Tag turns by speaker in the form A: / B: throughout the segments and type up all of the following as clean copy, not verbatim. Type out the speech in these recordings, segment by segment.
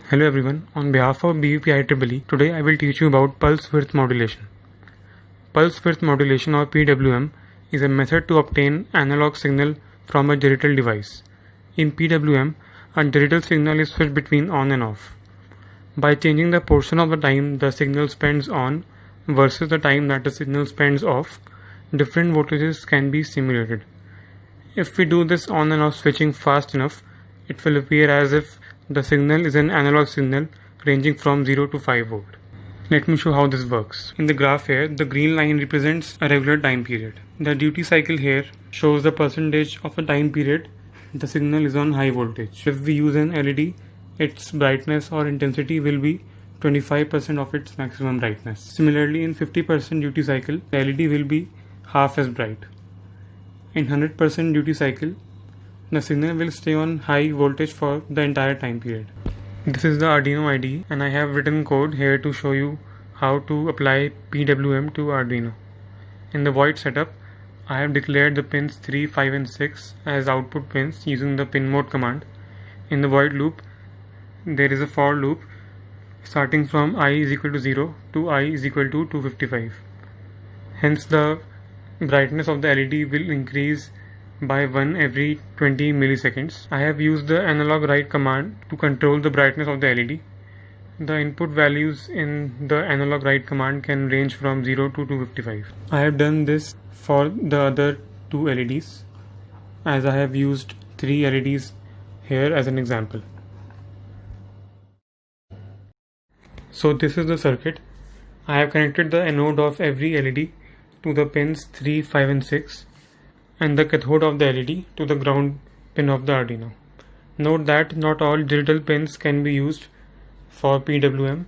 A: Hello everyone, on behalf of BUP IEEE, today I will teach you about pulse width modulation. Pulse width modulation or PWM is a method to obtain analog signal from a digital device. In PWM, a digital signal is switched between on and off. By changing the portion of the time the signal spends on versus the time that the signal spends off, different voltages can be simulated. If we do this on and off switching fast enough, it will appear as if the signal is an analog signal ranging from 0 to 5 volt. Let me show how this works. In the graph here, the green line represents a regular time period. The duty cycle here shows the percentage of a time period the signal is on high voltage. If we use an LED, its brightness or intensity will be 25% of its maximum brightness. Similarly, in 50% duty cycle, the LED will be half as bright. In 100% duty cycle, the signal will stay on high voltage for the entire time period. This is the Arduino IDE and I have written code here to show you how to apply PWM to Arduino. In the void setup, I have declared the pins 3, 5 and 6 as output pins using the pin mode command. In the void loop, there is a for loop starting from I is equal to 0 to I is equal to 255. Hence the brightness of the LED will increase by 1 every 20 milliseconds. I have used the analog write command to control the brightness of the LED. The input values in the analog write command can range from 0 to 255. I have done this for the other two LEDs as I have used 3 LEDs here as an example. So this is the circuit. I have connected the anode of every LED to the pins 3, 5 and 6 and the cathode of the LED to the ground pin of the Arduino. Note that not all digital pins can be used for PWM.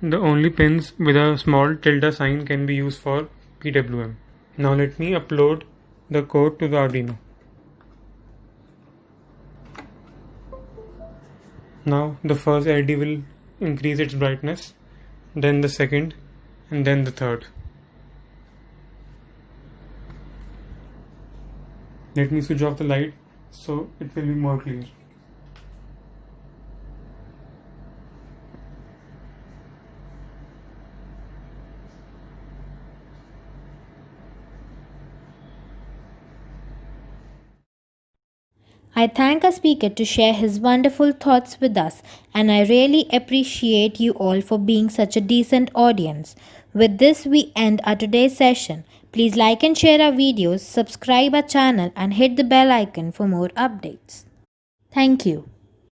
A: The only pins with a small tilde sign can be used for PWM. Now let me upload the code to the Arduino. Now the first LED will increase its brightness, then the second and then the third. Let me switch off the light so it will be more clear.
B: I thank our speaker to share his wonderful thoughts with us, and I really appreciate you all for being such a decent audience. With this, we end our today's session. Please like and share our videos, subscribe our channel and hit the bell icon for more updates. Thank you.